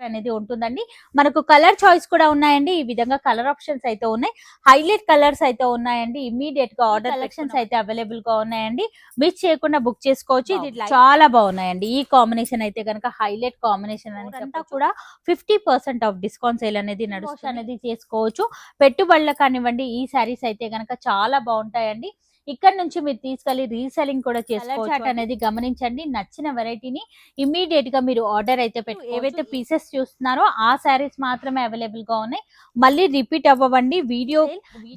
అనేది ఉంటుందండి. మనకు కలర్ చాయిస్ కూడా ఉన్నాయండి. ఈ విధంగా కలర్ ఆప్షన్స్ అయితే ఉన్నాయి. హైలైట్ కలర్స్ అయితే ఉన్నాయండి. ఇమ్మీడియట్ గా ఆర్డర్ కలెక్షన్స్ అయితే అవైలబుల్ గా ఉన్నాయండి. మిస్ చేయకుండా బుక్ చేసుకోవచ్చు. ఇది చాలా బాగున్నాయండి. ఈ కాంబినేషన్ అయితే కనుక హైలైట్ కాంబినేషన్ అంతా కూడా 50% ఆఫ్ డిస్కౌంట్ సేల్ అనేది నడుస్తుంది అనేది చేసుకోవచ్చు. పెట్టుబడులకు కానివ్వండి ఈ శారీస్ అయితే కనుక చాలా బాగుంటాయండి. ఇక్కడ నుంచి మీరు తీసుకెళ్లి రీసెల్లింగ్ కూడా చేసుకోవచ్చు. చార్ట్ అనేది గమనించండి. నచ్చిన వెరైటీని ఇమ్మీడియట్ గా మీరు ఆర్డర్ అయితే పెట్టుకోవచ్చు. ఏవైతే పీసెస్ చూస్తున్నారో ఆ శారీస్ మాత్రమే అవైలబుల్ గా ఉన్నాయి. మళ్ళీ రిపీట్ అవ్వండి. వీడియో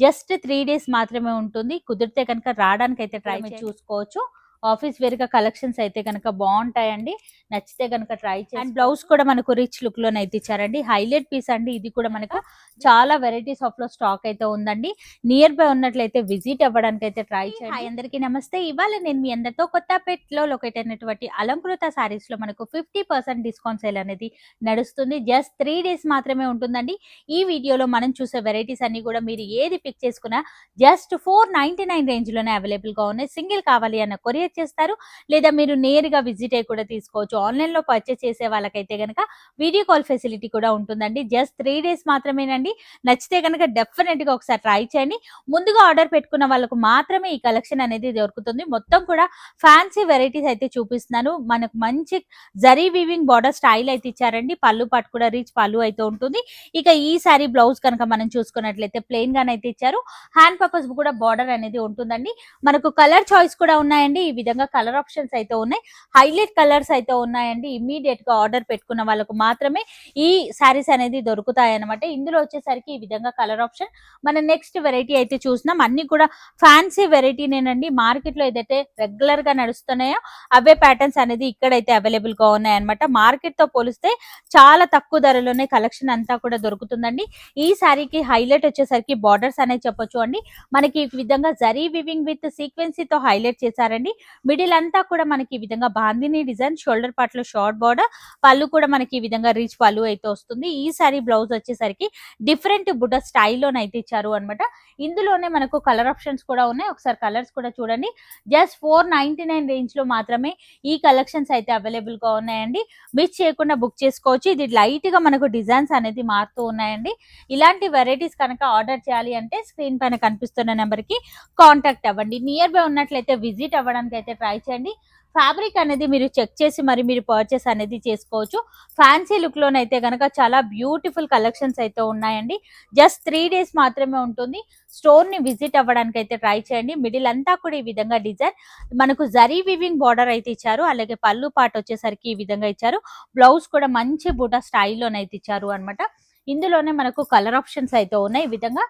జస్ట్ 3 days మాత్రమే ఉంటుంది. కుదిరితే కనుక రావడానికి అయితే ట్రై చూసుకోవచ్చు. ఆఫీస్ వేర్ గా కలెక్షన్స్ అయితే కనుక బాగుంటాయండి. నచ్చితే కనుక ట్రై చేయండి. అండ్ బ్లౌజ్ కూడా మనకు రిచ్ లుక్ లోనే అయితే ఇచ్చారండి. హైలైట్ పీస్ అండి. ఇది కూడా మనకు చాలా వెరైటీస్ ఆఫ్ లో స్టాక్ అయితే ఉందండి. నియర్ బై ఉన్నట్లయితే విజిట్ అవ్వడానికి అయితే ట్రై చేయండి. హాయ్ అందరికీ నమస్తే. ఇవాళ నేను మీ అందరితో కొత్తపేట్ లో లొకేట్ అయినటువంటి అలంకృత సారీస్ లో మనకు 50% డిస్కౌంట్ సేల్ అనేది నడుస్తుంది. జస్ట్ 3 days మాత్రమే ఉంటుందండి. ఈ వీడియోలో మనం చూసే వెరైటీస్ అన్ని కూడా మీరు ఏది పిక్ చేసుకున్నా జస్ట్ 499 రేంజ్ లోనే అవైలబుల్ గా ఉన్నాయి. సింగిల్ కావాలి అన్న కొరియర్ చేస్తారు, లేదా మీరు నేరుగా విజిట్ అయ్యి కూడా తీసుకోవచ్చు. ఆన్లైన్ లో పర్చేస్ చేసే వాళ్ళకైతే కనుక వీడియో కాల్ ఫెసిలిటీ కూడా ఉంటుందండి. జస్ట్ 3 days మాత్రమేనండి. నచ్చితే కనుక డెఫినెట్ గా ఒకసారి ట్రై చేయండి. ముందుగా ఆర్డర్ పెట్టుకున్న వాళ్ళకు మాత్రమే ఈ కలెక్షన్ అనేది దొరుకుతుంది. మొత్తం కూడా ఫ్యాన్సీ వెరైటీస్ అయితే చూపిస్తున్నాను. మనకు మంచి జరీ వీవింగ్ బార్డర్ స్టైల్ అయితే ఇచ్చారండి. పళ్ళు పాటు కూడా రిచ్ పళ్ళు అయితే ఉంటుంది. ఇక ఈ సారీ బ్లౌజ్ కనుక మనం చూసుకున్నట్లయితే ప్లెయిన్ గానైతే ఇచ్చారు. హ్యాండ్ పర్పస్ కూడా బార్డర్ అనేది ఉంటుందండి. మనకు కలర్ చాయిస్ కూడా ఉన్నాయండి. ఈ విధంగా కలర్ ఆప్షన్స్ అయితే ఉన్నాయి. హైలైట్ కలర్స్ అయితే ఉన్నాయండి. ఇమ్మీడియట్ గా ఆర్డర్ పెట్టుకున్న వాళ్ళకు మాత్రమే ఈ సారీస్ అనేది దొరుకుతాయి అనమాట. ఇందులో వచ్చేసరికి ఈ విధంగా కలర్ ఆప్షన్. మన నెక్స్ట్ వెరైటీ అయితే చూసినాం. అన్ని కూడా ఫ్యాన్సీ వెరైటీనేనండి. మార్కెట్ లో ఏదైతే రెగ్యులర్ గా నడుస్తున్నాయో అవే ప్యాటర్న్స్ అనేది ఇక్కడైతే అవైలబుల్ గా ఉన్నాయి అనమాట. మార్కెట్ తో పోలిస్తే చాలా తక్కువ ధరలోనే కలెక్షన్ అంతా కూడా దొరుకుతుందండి. ఈ సారీకి హైలైట్ వచ్చేసరికి బార్డర్స్ అనేది చెప్పొచ్చు అండి. మనకి ఈ విధంగా జరీ వివింగ్ విత్ సీక్వెన్సీతో హైలైట్ చేశారండి. మిడిల్ అంతా కూడా మనకి ఈ విధంగా బాందిని డిజైన్, షోల్డర్ పార్ట్ లో షార్ట్ బార్డర్, పళ్ళు కూడా మనకి ఈ విధంగా రిచ్ పళ్ళు అయితే వస్తుంది. ఈ సారీ బ్లౌజ్ వచ్చేసరికి డిఫరెంట్ బుట్ట స్టైల్లోనైతే ఇచ్చారు అనమాట. ఇందులోనే మనకు కలర్ ఆప్షన్స్ కూడా ఉన్నాయి. ఒకసారి కలర్స్ కూడా చూడండి. జస్ట్ 499 రేంజ్ లో మాత్రమే ఈ కలెక్షన్స్ అయితే అవైలబుల్ గా ఉన్నాయండి. మిస్ చేయకుండా బుక్ చేసుకోవచ్చు. ఇది లైట్ గా మనకు డిజైన్స్ అనేది మారుతూ ఉన్నాయండి. ఇలాంటి వెరైటీస్ కనుక ఆర్డర్ చేయాలి అంటే స్క్రీన్ పైన కనిపిస్తున్న నెంబర్ కి కాంటాక్ట్ అవ్వండి. నియర్ బై ఉన్నట్లయితే విజిట్ అవ్వడానికి అయితే ట్రై చేయండి. ఫ్యాబ్రిక్ అనేది మీరు చెక్ చేసి మరి మీరు పర్చేస్ అనేది చేసుకోవచ్చు. ఫ్యాన్సీ లుక్ లోనైతే కనుక చాలా బ్యూటిఫుల్ కలెక్షన్స్ అయితే ఉన్నాయండి. జస్ట్ 3 days మాత్రమే ఉంటుంది. స్టోర్ ని విజిట్ అవ్వడానికి అయితే ట్రై చేయండి. మిడిల్ అంతా కూడా ఈ విధంగా డిజైన్, మనకు జరీ వివింగ్ బార్డర్ అయితే ఇచ్చారు. అలాగే పళ్ళు పాట వచ్చేసరికి ఈ విధంగా ఇచ్చారు. బ్లౌజ్ కూడా మంచి బూటా స్టైల్లోనైతే ఇచ్చారు అనమాట. ఇందులోనే మనకు కలర్ ఆప్షన్స్ అయితే ఉన్నాయి. ఈ విధంగా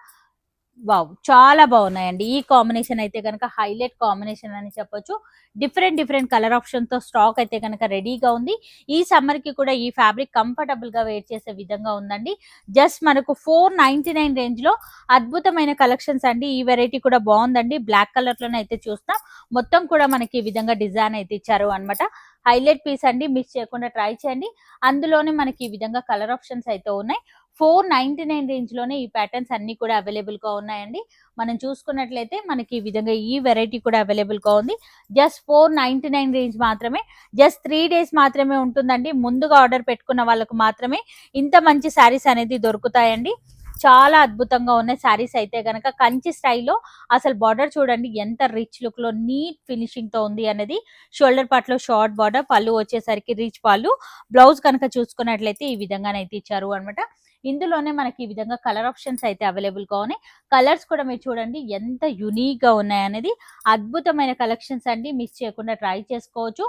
వావ్, చాలా బాగున్నాయండి. ఈ కాంబినేషన్ అయితే కనుక హైలైట్ కాంబినేషన్ అని చెప్పొచ్చు. డిఫరెంట్ కలర్ ఆప్షన్ తో స్టాక్ అయితే కనుక రెడీగా ఉంది. ఈ సమ్మర్ కి కూడా ఈ ఫ్యాబ్రిక్ కంఫర్టబుల్ గా వేర్ చేసే విధంగా ఉందండి. జస్ట్ మనకు 499 రేంజ్ లో అద్భుతమైన కలెక్షన్స్ అండి. ఈ వెరైటీ కూడా బాగుందండి. బ్లాక్ కలర్ లోనే అయితే చూస్తాం. మొత్తం కూడా మనకి ఈ విధంగా డిజైన్ అయితే ఇచ్చారు అనమాట. హైలైట్ పీస్ అండి. మిస్ చేయకుండా ట్రై చేయండి. అందులోనే మనకి ఈ విధంగా కలర్ ఆప్షన్స్ అయితే ఉన్నాయి. 499 రేంజ్ లోనే ఈ ప్యాటర్న్స్ అన్ని కూడా అవైలబుల్ గా ఉన్నాయండి. మనం చూసుకున్నట్లయితే మనకి ఈ విధంగా ఈ వెరైటీ కూడా అవైలబుల్ గా ఉంది. జస్ట్ 499 రేంజ్ మాత్రమే. జస్ట్ 3 days మాత్రమే ఉంటుందండి. ముందుగా ఆర్డర్ పెట్టుకున్న వాళ్ళకు మాత్రమే ఇంత మంచి శారీస్ అనేది దొరుకుతాయండి. చాలా అద్భుతంగా ఉన్న శారీస్ అయితే గనక కంచి స్టైల్లో అసలు బార్డర్ చూడండి ఎంత రిచ్ లుక్ లో నీట్ ఫినిషింగ్ తో ఉంది అనేది. షోల్డర్ పార్ట్ లో షార్ట్ బార్డర్, పళ్ళు వచ్చేసరికి రిచ్ పళ్ళు, బ్లౌజ్ కనుక చూసుకున్నట్లయితే ఈ విధంగానైతే ఇచ్చారు అనమాట. ఇందులోనే మనకి ఈ విధంగా కలర్ ఆప్షన్స్ అయితే అవైలబుల్ గా ఉన్నాయి. కలర్స్ కూడా మీరు చూడండి ఎంత యునిక్ గా ఉన్నాయి అనేది. అద్భుతమైన కలెక్షన్స్ అండి. మిస్ చేయకుండా ట్రై చేసుకోవచ్చు.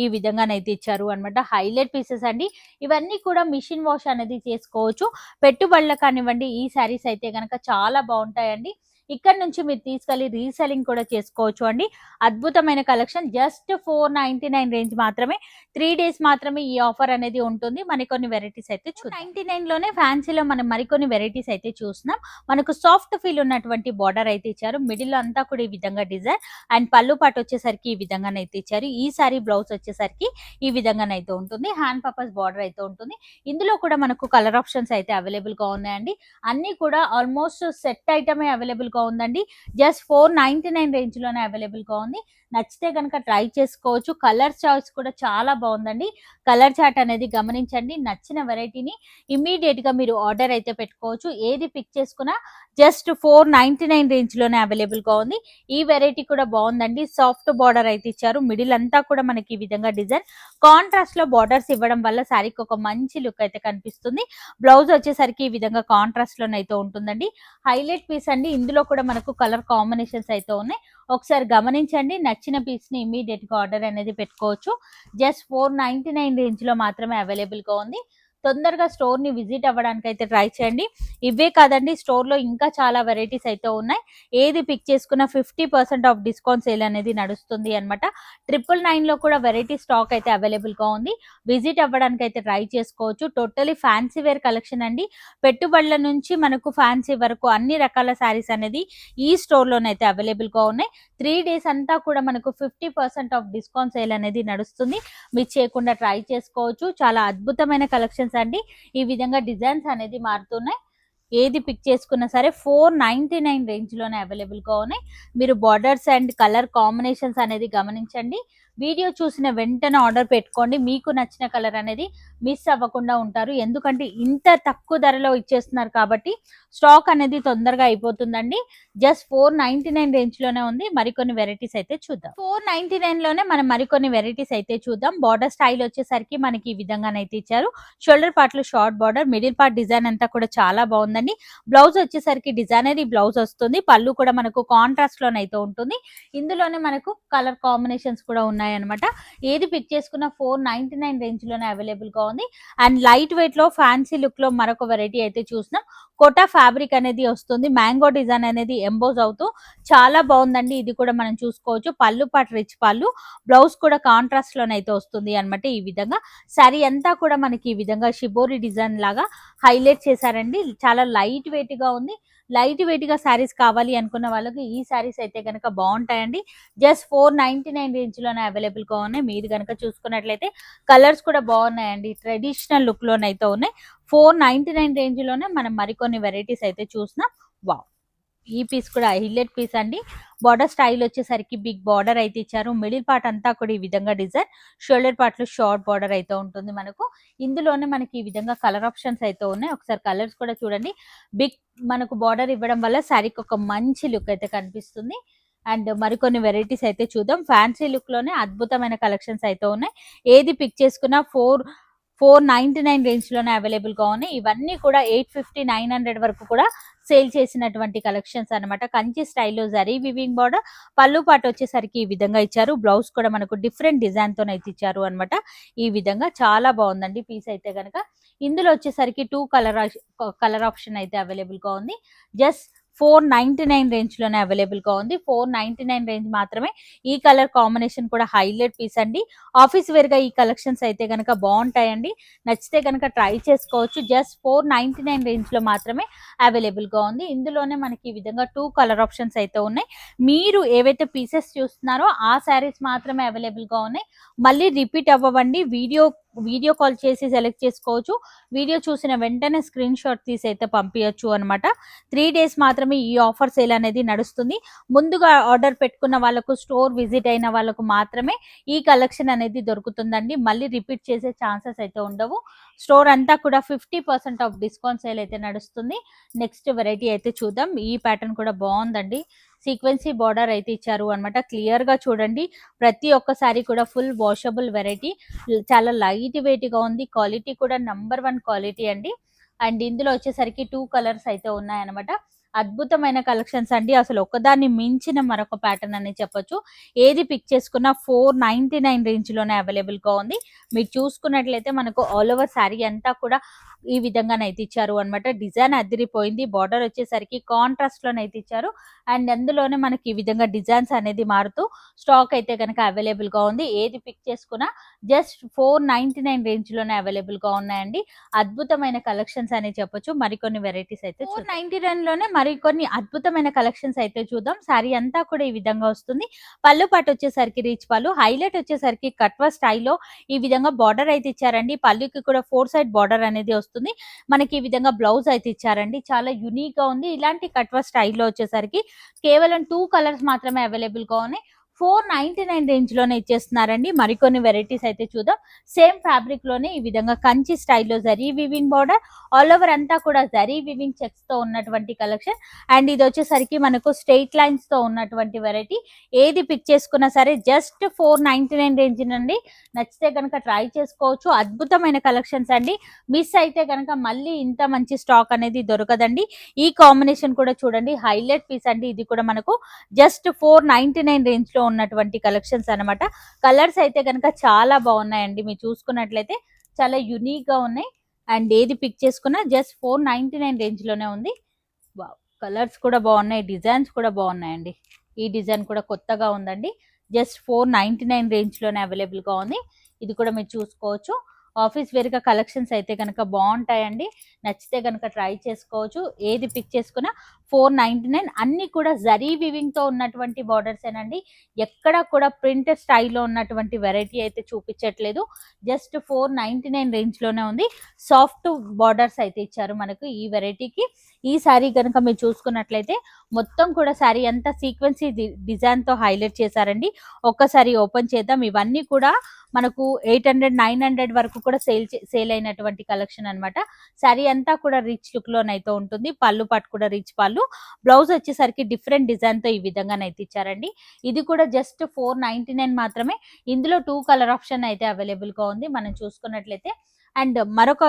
ఈ విధంగానైతే ఇచ్చారు అనమాట. హైలైట్ పీసెస్ అండి. ఇవన్నీ కూడా మిషన్ వాష్ అనేది చేసుకోవచ్చు. పెట్టుబడులకు కానివ్వండి ఈ శారీస్ అయితే కనుక చాలా బాగుంటాయండి. ఇక్కడ నుంచి మీరు తీసుకెళ్లి రీసెల్లింగ్ కూడా చేసుకోవచ్చు అండి. అద్భుతమైన కలెక్షన్. జస్ట్ 499 రేంజ్ మాత్రమే. 3 days మాత్రమే ఈ ఆఫర్ అనేది ఉంటుంది. మరికొన్ని వెరైటీస్ అయితే 499 లోనే ఫ్యాన్సీలో మనం మరికొన్ని వెరైటీస్ అయితే చూస్తున్నాం. మనకు సాఫ్ట్ ఫీల్ ఉన్నటువంటి బార్డర్ అయితే ఇచ్చారు. మిడిల్ అంతా కూడా ఈ విధంగా డిజైన్, అండ్ పళ్ళు పాటు వచ్చేసరికి ఈ విధంగానైతే ఇచ్చారు. ఈ సారీ బ్లౌజ్ వచ్చేసరికి ఈ విధంగానైతే ఉంటుంది. హ్యాండ్ పర్పస్ బార్డర్ అయితే ఉంటుంది. ఇందులో కూడా మనకు కలర్ ఆప్షన్స్ అయితే అవైలబుల్ గా ఉన్నాయండి. అన్ని కూడా ఆల్మోస్ట్ సెట్ ఐటమే అవైలబుల్ గా ఉందండి. జస్ట్ 499 రేంజ్ లోనే అవైలబుల్ గా ఉంది. నచ్చితే కనుక ట్రై చేసుకోవచ్చు. కలర్ చాయిస్ కూడా చాలా బాగుందండి. కలర్ చార్ట్ అనేది గమనించండి. నచ్చిన వెరైటీని ఇమ్మీడియట్ గా మీరు ఆర్డర్ అయితే పెట్టుకోవచ్చు. ఏది పిక్ చేసుకున్నా జస్ట్ 499 రేంజ్ లోనే అవైలబుల్ గా ఉంది. ఈ వెరైటీ కూడా బాగుందండి. సాఫ్ట్ బార్డర్ అయితే ఇచ్చారు. మిడిల్ అంతా కూడా మనకి ఈ విధంగా డిజైన్ కాంట్రాస్ట్ లో బార్డర్స్ ఇవ్వడం వల్ల శారీకి ఒక మంచి లుక్ అయితే కనిపిస్తుంది. బ్లౌజ్ వచ్చేసరికి ఈ విధంగా కాంట్రాస్ట్ లోనైతే ఉంటుందండి. హైలైట్ పీస్ అండి. ఇందులో కూడా మనకు కలర్ కాంబినేషన్స్ అయితే ఉన్నాయి. ఒకసారి గమనించండి. నచ్చిన పీస్ ని ఇమీడియట్ గా ఆర్డర్ అనేది పెట్టుకోవచ్చు. జస్ట్ 499 రేంజ్ లో మాత్రమే అవైలబుల్ గా ఉంది. తొందరగా స్టోర్ ని విజిట్ అవ్వడానికి అయితే ట్రై చేయండి. ఇవే కాదండి, స్టోర్ లో ఇంకా చాలా వెరైటీస్ అయితే ఉన్నాయి. ఏది పిక్ చేసుకున్న 50% ఆఫ్ డిస్కౌంట్ సేల్ అనేది నడుస్తుంది అనమాట. 999 లో కూడా వెరైటీ స్టాక్ అయితే అవైలబుల్ గా ఉంది. విజిట్ అవ్వడానికి అయితే ట్రై చేసుకోవచ్చు. టోటలీ ఫ్యాన్సీ వేర్ కలెక్షన్ అండి. పెట్టుబడుల నుంచి మనకు ఫ్యాన్సీ వరకు అన్ని రకాల శారీస్ అనేది ఈ స్టోర్ లోనైతే అవైలబుల్ గా ఉన్నాయి. 3 days అంతా కూడా మనకు 50% ఆఫ్ డిస్కౌంట్ సేల్ అనేది నడుస్తుంది. మిస్ చేయకుండా ట్రై చేసుకోవచ్చు. చాలా అద్భుతమైన కలెక్షన్స్ అండి. ఈ విధంగా డిజైన్స్ అనేది మారుతున్నాయి. ఏది పిక్ చేసుకున్నా సరే 499 రేంజ్ లోనే అవైలబుల్ గా ఉన్నాయి. మీరు బార్డర్స్ అండ్ కలర్ కాంబినేషన్స్ అనేది గమనించండి. వీడియో చూసిన వెంటనే ఆర్డర్ పెట్టుకోండి. మీకు నచ్చిన కలర్ అనేది మిస్ అవ్వకుండా ఉంటారు. ఎందుకంటే ఇంత తక్కువ ధరలో ఇచ్చేస్తున్నారు కాబట్టి స్టాక్ అనేది తొందరగా అయిపోతుందండి. జస్ట్ 499 రేంజ్ లోనే ఉంది. మరికొన్ని వెరైటీస్ అయితే చూద్దాం. 499 లోనే మనం మరికొన్ని వెరైటీస్ అయితే చూద్దాం. బార్డర్ స్టైల్ వచ్చేసరికి మనకి ఈ విధంగానైతే ఇచ్చారు. షోల్డర్ పార్ట్ లో short border, middle part design అంతా కూడా చాలా బాగుందండి. బ్లౌజ్ వచ్చేసరికి డిజైనరీ బ్లౌజ్ వస్తుంది. పళ్ళు కూడా మనకు కాంట్రాస్ట్ లోనైతే ఉంటుంది. ఇందులోనే మనకు కలర్ కాంబినేషన్స్ కూడా ఉన్నాయన్నమాట. ఏది పిక్ చేసుకున్న 499 రేంజ్ లోనే అవైలబుల్ గా ఉంది. అండ్ లైట్ వెయిట్ లో ఫ్యాన్సీ లుక్ లో మరొక వెరైటీ అయితే చూస్తున్నాం. కోటా ఫ్యాబ్రిక్ అనేది వస్తుంది. మ్యాంగో డిజైన్ అనేది ఎంబోజ్ అవుతూ చాలా బాగుందండి. ఇది కూడా మనం చూసుకోవచ్చు. పళ్ళు పాటు రిచ్ పళ్ళు, బ్లౌజ్ కూడా కాంట్రాస్ట్ లోనైతే వస్తుంది అనమాట. ఈ విధంగా శారీ అంతా కూడా మనకి ఈ విధంగా షిబోరి డిజైన్ లాగా హైలైట్ చేశారండి. చాలా లైట్ వెయిట్ గా ఉంది. లైట్ వెయిట్ గా శారీస్ కావాలి అనుకున్న వాళ్ళకి ఈ శారీస్ అయితే కనుక బాగుంటాయండి. జస్ట్ 499 రేంజ్ లోనే అవైలబుల్ గా ఉన్నాయి. మీరు కనుక చూసుకున్నట్లయితే కలర్స్ కూడా బాగున్నాయండి. ట్రెడిషనల్ లుక్ లోనైతే ఉన్నాయి. 499 రేంజ్ లోనే మనం మరికొన్ని వెరైటీస్ అయితే చూసినాం. వావ్, ఈ పీస్ కూడా హైలైట్ పీస్ అండి. బార్డర్ స్టైల్ వచ్చేసరికి బిగ్ బార్డర్ అయితే ఇచ్చారు. మిడిల్ పార్ట్ అంతా కూడా ఈ విధంగా డిజైన్, షోల్డర్ పార్ట్ లో షార్ట్ బార్డర్ అయితే ఉంటుంది మనకు. ఇందులోనే మనకి ఈ విధంగా కలర్ ఆప్షన్స్ అయితే ఉన్నాయి. ఒకసారి కలర్స్ కూడా చూడండి. బిగ్ మనకు బార్డర్ ఇవ్వడం వల్ల శారీకి ఒక మంచి లుక్ అయితే కనిపిస్తుంది. అండ్ మరికొన్ని వెరైటీస్ అయితే చూద్దాం. ఫ్యాన్సీ లుక్ లోనే అద్భుతమైన కలెక్షన్స్ అయితే ఉన్నాయి. ఏది పిక్ చేసుకున్నా 499 రేంజ్ లోనే అవైలబుల్ గా ఉన్నాయి. ఇవన్నీ కూడా 850, 900 వరకు కూడా సేల్ చేసినటువంటి కలెక్షన్స్ అన్నమాట. కంచి స్టైల్లో జరీ వివింగ్ బార్డర్, పళ్ళు పాటు వచ్చేసరికి ఈ విధంగా ఇచ్చారు. బ్లౌజ్ కూడా మనకు డిఫరెంట్ డిజైన్ తో అయితే ఇచ్చారు అనమాట. ఈ విధంగా చాలా బాగుందండి పీస్ అయితే కనుక. ఇందులో వచ్చేసరికి 2 కలర్ ఆప్షన్ అయితే అవైలబుల్ గా ఉంది. జస్ట్ 499 రేంజ్ లోనే అవైలబుల్ గా ఉంది. 499 రేంజ్ మాత్రమే. ఈ కలర్ కాంబినేషన్ కూడా హైలైట్ పీస్ అండి. ఆఫీస్ వేర్ గా ఈ కలెక్షన్స్ అయితే కనుక బాగుంటాయండి. నచ్చితే కనుక ట్రై చేసుకోవచ్చు. జస్ట్ 499 రేంజ్ లో మాత్రమే అవైలబుల్ గా ఉంది. ఇందులోనే మనకి ఈ విధంగా 2 కలర్ ఆప్షన్స్ అయితే ఉన్నాయి. మీరు ఏవైతే పీసెస్ చూస్తున్నారో ఆ శారీస్ మాత్రమే అవైలబుల్ గా ఉన్నాయి. మళ్ళీ రిపీట్ అవ్వండి. వీడియో కాల్ చేసి సెలెక్ట్ చేసుకోవచ్చు. వీడియో చూసిన వెంటనే స్క్రీన్ షాట్ తీసి అయితే పంపించచ్చు అనమాట. 3 days మాత్రమే ఈ ఆఫర్ సేల్ అనేది నడుస్తుంది. ముందుగా ఆర్డర్ పెట్టుకున్న వాళ్ళకు, స్టోర్ విజిట్ అయిన వాళ్ళకు మాత్రమే ఈ కలెక్షన్ అనేది దొరుకుతుందండి. మళ్ళీ రిపీట్ చేసే ఛాన్సెస్ అయితే ఉండవు. స్టోర్ అంతా కూడా 50% ఆఫ్ డిస్కౌంట్ సేల్ అయితే నడుస్తుంది. నెక్స్ట్ వెరైటీ అయితే చూద్దాం. ఈ ప్యాటర్న్ కూడా బాగుందండి. సీక్వెన్సీ బార్డర్ అయితే ఇచ్చారు అనమాట. క్లియర్ గా చూడండి. ప్రతి ఒక్కసారి కూడా ఫుల్ వాషబుల్ వెరైటీ. చాలా లైట్ వెయిట్ గా ఉంది. క్వాలిటీ కూడా నంబర్ 1 క్వాలిటీ అండి. అండ్ ఇందులో వచ్చేసరికి 2 కలర్స్ అయితే ఉన్నాయన్నమాట. అద్భుతమైన కలెక్షన్స్ అండి. అసలు ఒకదాన్ని మించిన మరొక ప్యాటర్న్ అని చెప్పొచ్చు. ఏది పిక్ చేసుకున్నా 499 రేంజ్ లోనే అవైలబుల్ గా ఉంది. మీరు చూసుకున్నట్లయితే మనకు ఆల్ ఓవర్ శారీ అంతా కూడా ఈ విధంగానైతే ఇచ్చారు అనమాట. డిజైన్ అదిరిపోయింది. బార్డర్ వచ్చేసరికి కాంట్రాస్ట్ లోనైతే ఇచ్చారు. అండ్ అందులోనే మనకి ఈ విధంగా డిజైన్స్ అనేది మారుతూ స్టాక్ అయితే కనుక అవైలబుల్ గా ఉంది. ఏది పిక్ చేసుకున్నా జస్ట్ 499 రేంజ్ లోనే అవైలబుల్ గా ఉన్నాయండి. అద్భుతమైన కలెక్షన్స్ అని చెప్పొచ్చు. మరికొన్ని వెరైటీస్ అయితే 499 లోనే మరికొన్ని అద్భుతమైన కలెక్షన్స్ అయితే చూద్దాం. శారీ అంతా కూడా ఈ విధంగా వస్తుంది. పళ్ళు పాటు వచ్చేసరికి రీచ్ పళ్ళు, హైలైట్ వచ్చేసరికి కట్వా స్టైల్లో ఈ విధంగా బార్డర్ అయితే ఇచ్చారండి. పళ్ళుకి కూడా 4 side బార్డర్ అనేది వస్తుంది. మనకి ఈ విధంగా బ్లౌజ్ అయితే ఇచ్చారండి. చాలా యూనిక్ గా ఉంది. ఇలాంటి కట్వా స్టైల్లో వచ్చేసరికి కేవలం 2 కలర్స్ మాత్రమే అవైలబుల్ గా ఉన్నాయి. 499 రేంజ్ లోనే ఇచ్చేస్తున్నారండి. మరికొన్ని వెరైటీస్ అయితే చూద్దాం. సేమ్ ఫ్యాబ్రిక్ లోనే ఈ విధంగా కంచి స్టైల్లో zari weaving border, all over అంతా కూడా జరీ వివింగ్ చెక్స్ తో ఉన్నటువంటి కలెక్షన్. అండ్ ఇది వచ్చేసరికి మనకు స్ట్రెయిట్ లైన్స్ తో ఉన్నటువంటి వెరైటీ. ఏది పిక్ చేసుకున్నా సరే జస్ట్ 499 రేంజ్ నుండి. నచ్చితే కనుక ట్రై చేసుకోవచ్చు. అద్భుతమైన కలెక్షన్స్ అండి. మిస్ అయితే కనుక మళ్ళీ ఇంత మంచి స్టాక్ అనేది దొరకదండి. ఈ కాంబినేషన్ కూడా చూడండి, హైలైట్ పీస్ అండి. ఇది కూడా మనకు జస్ట్ 499 రేంజ్ లో ఉన్నటువంటి కలెక్షన్స్ అన్నమాట. కలర్స్ అయితే కనుక చాలా బాగున్నాయండి. మీరు చూసుకున్నట్లయితే చాలా యునిక్ గా ఉన్నాయి. అండ్ ఏది పిక్ చేసుకున్నా జస్ట్ 499 రేంజ్ లోనే ఉంది. కలర్స్ కూడా బాగున్నాయి, డిజైన్స్ కూడా బాగున్నాయండి. ఈ డిజైన్ కూడా కొత్తగా ఉందండి. జస్ట్ 499 రేంజ్ లోనే అవైలబుల్ గా ఉంది. ఇది కూడా మీరు చూసుకోవచ్చు. ఆఫీస్ వేర్ గా కలెక్షన్స్ అయితే కనుక బాగుంటాయండి. నచ్చితే కనుక ట్రై చేసుకోవచ్చు. ఏది పిక్ చేసుకున్నా 499. అన్ని కూడా జరీ వివింగ్ తో ఉన్నటువంటి బార్డర్స్ ఏనండి. ఎక్కడ కూడా ప్రింట్ స్టైల్లో ఉన్నటువంటి వెరైటీ అయితే చూపించట్లేదు. జస్ట్ 499 రేంజ్ లోనే ఉంది. సాఫ్ట్ బార్డర్స్ అయితే ఇచ్చారు మనకు ఈ వెరైటీకి. ఈ శారీ కనుక మీరు చూసుకున్నట్లయితే మొత్తం కూడా శారీ అంతా సీక్వెన్సీ డిజైన్ తో హైలైట్ చేశారండి. ఒక్కసారి ఓపెన్ చేద్దాం. ఇవన్నీ కూడా మనకు 800, 900 వరకు కూడా సేల్ అయినటువంటి కలెక్షన్ అన్నమాట. శారీ అంతా కూడా రిచ్ లుక్ లోనైతే ఉంటుంది. పళ్ళు పట్టు కూడా రిచ్ పళ్ళు. బ్లౌజ్ వచ్చేసరికి డిఫరెంట్ డిజైన్ తో ఈ విధంగా అయితే ఇచ్చారండి. ఇది కూడా జస్ట్ 499 మాత్రమే. ఇందులో 2 కలర్ ఆప్షన్ అయితే అవైలబుల్ గా ఉంది మనం చూసుకున్నట్లయితే. అండ్ మరొక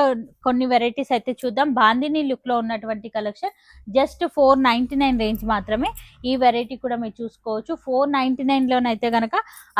కొన్ని వెరైటీస్ అయితే చూద్దాం. బాందిని లుక్ లో ఉన్నటువంటి కలెక్షన్ జస్ట్ 499 రేంజ్ మాత్రమే. ఈ వెరైటీ కూడా మీరు చూసుకోవచ్చు. 499 లోనైతే గనక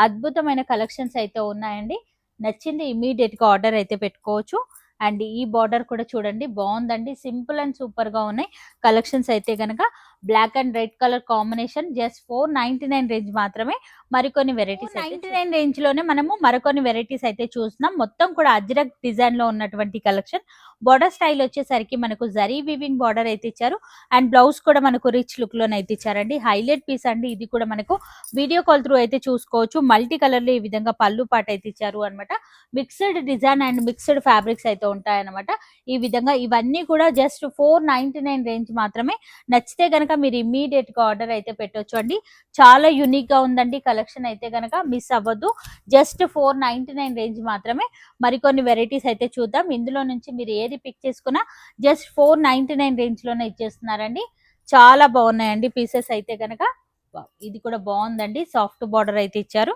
అద్భుతమైన కలెక్షన్స్ అయితే ఉన్నాయండి. నచ్చింది ఇమీడియట్ గా ఆర్డర్ అయితే పెట్టుకోవచ్చు. అండ్ ఈ బార్డర్ కూడా చూడండి, బాగుందండి. సింపుల్ అండ్ సూపర్ గా ఉన్నాయి కలెక్షన్స్ అయితే గనక. Black and red colour combination just 499 range మాత్రమే. మరికొన్ని వెరైటీస్ 99 రేంజ్ లోనే మనము మరికొన్ని వెరైటీస్ అయితే చూస్తున్నాం. మొత్తం కూడా అజ్రక్ డిజైన్ లో ఉన్నటువంటి కలెక్షన్. బార్డర్ స్టైల్ వచ్చేసరికి మనకు జరీ వివింగ్ బార్డర్ అయితే ఇచ్చారు. అండ్ బ్లౌజ్ కూడా మనకు రిచ్ లుక్ లోనే అయితే ఇచ్చారండి. హైలైట్ పీస్ అండి. ఇది కూడా మనకు వీడియో కాల్ త్రూ అయితే చూసుకోవచ్చు. మల్టీ కలర్ లో ఈ విధంగా పళ్ళు పాట అయితే ఇచ్చారు అనమాట. Mixed design and mixed fabrics అయితే ఉంటాయన్నమాట. ఈ విధంగా ఇవన్నీ కూడా జస్ట్ 499 రేంజ్ మాత్రమే. నచ్చితే గనక మీరు ఇమ్మీడియట్ గా ఆర్డర్ అయితే పెట్టొచ్చు అండి. చాలా యూనిక్ గా ఉందండి కలెక్షన్ అయితే గనక మిస్ అవ్వద్దు. జస్ట్ 499 రేంజ్ మాత్రమే. మరికొన్ని వెరైటీస్ అయితే చూద్దాం. ఇందులో నుంచి మీరు ఏది పిక్ చేసుకున్నా జస్ట్ 499 రేంజ్ లోనే ఇచ్చేస్తున్నారండి. చాలా బాగున్నాయండి పీసెస్ అయితే గనక. ఇది కూడా బాగుందండి. సాఫ్ట్ బార్డర్ అయితే ఇచ్చారు.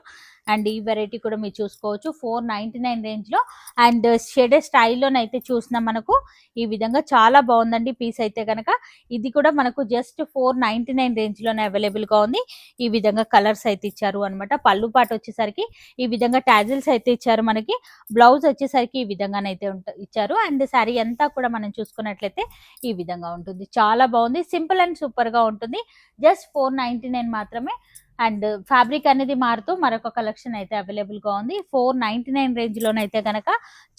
అండ్ ఈ వెరైటీ కూడా మీరు చూసుకోవచ్చు 499 రేంజ్ లో. అండ్ షేడెడ్ స్టైల్లోనైతే చూసినా మనకు ఈ విధంగా చాలా బాగుందండి పీస్ అయితే కనుక. ఇది కూడా మనకు జస్ట్ 499 రేంజ్ లోనే అవైలబుల్ గా ఉంది. ఈ విధంగా కలర్స్ అయితే ఇచ్చారు అనమాట. పళ్ళు పాట వచ్చేసరికి ఈ విధంగా టాజిల్స్ అయితే ఇచ్చారు మనకి. బ్లౌజ్ వచ్చేసరికి ఈ విధంగానైతే ఇచ్చారు. అండ్ శారీ అంతా కూడా మనం చూసుకున్నట్లయితే ఈ విధంగా ఉంటుంది. చాలా బాగుంది. సింపుల్ అండ్ సూపర్ గా ఉంటుంది. జస్ట్ 499 మాత్రమే. అండ్ ఫ్యాబ్రిక్ అనేది మారుతూ మరొక కలెక్షన్ అయితే అవైలబుల్ గా ఉంది. 499 రేంజ్ లోనైతే కనుక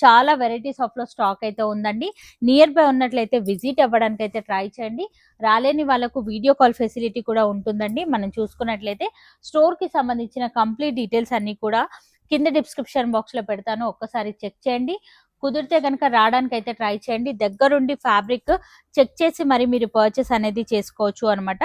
చాలా వెరైటీస్ ఆఫ్ లో స్టాక్ అయితే ఉందండి. నియర్ బై ఉన్నట్లయితే విజిట్ అవ్వడానికి అయితే ట్రై చేయండి. రాలేని వాళ్ళకు వీడియో కాల్ ఫెసిలిటీ కూడా ఉంటుందండి. మనం చూసుకున్నట్లయితే స్టోర్ కి సంబంధించిన కంప్లీట్ డీటెయిల్స్ అన్ని కూడా కింద డిస్క్రిప్షన్ బాక్స్ లో పెడతాను. ఒక్కసారి చెక్ చేయండి. కుదిరితే కనుక రావడానికి అయితే ట్రై చేయండి. దగ్గరుండి ఫ్యాబ్రిక్ చెక్ చేసి మరి మీరు పర్చేస్ అనేది చేసుకోవచ్చు అనమాట.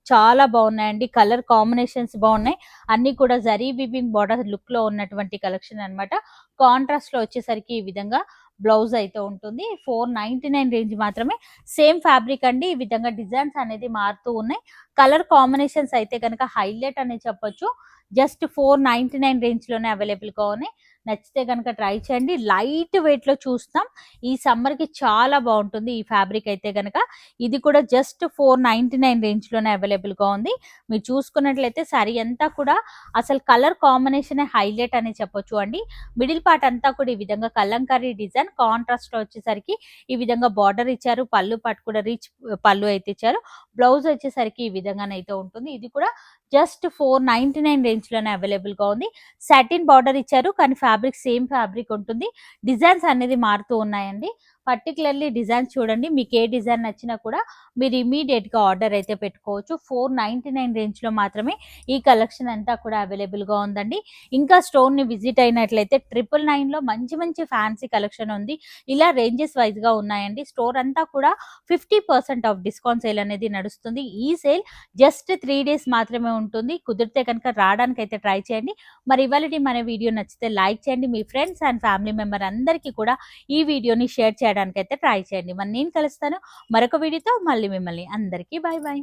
చాలా బాగున్నాయండి. కలర్ కాంబినేషన్స్ బాగున్నాయి. అన్ని కూడా జరీ వివింగ్ బార్డర్ లుక్ లో ఉన్నటువంటి కలెక్షన్ అన్నమాట. కాంట్రాస్ట్ లో వచ్చేసరికి ఈ విధంగా బ్లౌజ్ అయితే ఉంటుంది. 499 రేంజ్ మాత్రమే. సేమ్ ఫ్యాబ్రిక్ అండి. ఈ విధంగా డిజైన్స్ అనేది మారుతూ ఉన్నాయి. కలర్ కాంబినేషన్స్ అయితే కనుక హైలైట్ అని చెప్పొచ్చు. జస్ట్ 499 రేంజ్ లోనే అవైలబుల్ గా ఉన్నాయి. నచ్చితే కనుక ట్రై చేయండి. లైట్ వెయిట్ లో చూస్తాం. ఈ సమ్మర్ కి చాలా బాగుంటుంది ఈ ఫ్యాబ్రిక్ అయితే కనుక. ఇది కూడా జస్ట్ 499 రేంజ్ లోనే అవైలబుల్ గా ఉంది. మీరు చూసుకున్నట్లయితే శారీ అంతా కూడా అసలు కలర్ కాంబినేషన్ హైలైట్ అని చెప్పొచ్చు అండి. మిడిల్ పార్ట్ అంతా కూడా ఈ విధంగా కలంకారీ డిజైన్. కాంట్రాస్ట్ లో వచ్చేసరికి ఈ విధంగా బార్డర్ ఇచ్చారు. పళ్ళు పాటు కూడా రిచ్ పళ్ళు అయితే ఇచ్చారు. బ్లౌజ్ వచ్చేసరికి ఈ విధంగానైతే ఉంటుంది. ఇది కూడా జస్ట్ 499 రేంజ్ లోనే అవైలబుల్ గా ఉంది. సాటిన్ బార్డర్ ఇచ్చారు కానీ ఫ్యాబ్రిక్ సేమ్ ఫ్యాబ్రిక్ ఉంటుంది. డిజైన్స్ అనేది మారుతూ ఉన్నాయండి. పర్టికులర్లీ డిజైన్స్ చూడండి, మీకు ఏ డిజైన్ నచ్చినా కూడా మీరు ఇమీడియట్ గా ఆర్డర్ అయితే పెట్టుకోవచ్చు. 499 రేంజ్ లో మాత్రమే ఈ కలెక్షన్ అంతా కూడా అవైలబుల్ గా ఉందండి. ఇంకా స్టోర్ ని విజిట్ అయినట్లయితే 999 లో మంచి మంచి ఫ్యాన్సీ కలెక్షన్ ఉంది. ఇలా రేంజెస్ వైజ్ గా ఉన్నాయండి. స్టోర్ అంతా కూడా 50% ఆఫ్ డిస్కౌంట్ సేల్ అనేది నడుస్తుంది. ఈ సేల్ జస్ట్ 3 డేస్ మాత్రమే ఉంటుంది. కుదిరితే కనుక రావడానికి అయితే ట్రై చేయండి. మరి ఇవాళ మన వీడియో నచ్చితే లైక్ చేయండి. మీ ఫ్రెండ్స్ అండ్ ఫ్యామిలీ మెంబర్ అందరికీ కూడా ఈ వీడియోని షేర్ చేయడానికి అయితే ట్రై చేయండి. మరి నేను కలుస్తాను మరొక వీడియోతో. మళ్ళీ మిమ్మల్ని అందరికీ బై బై.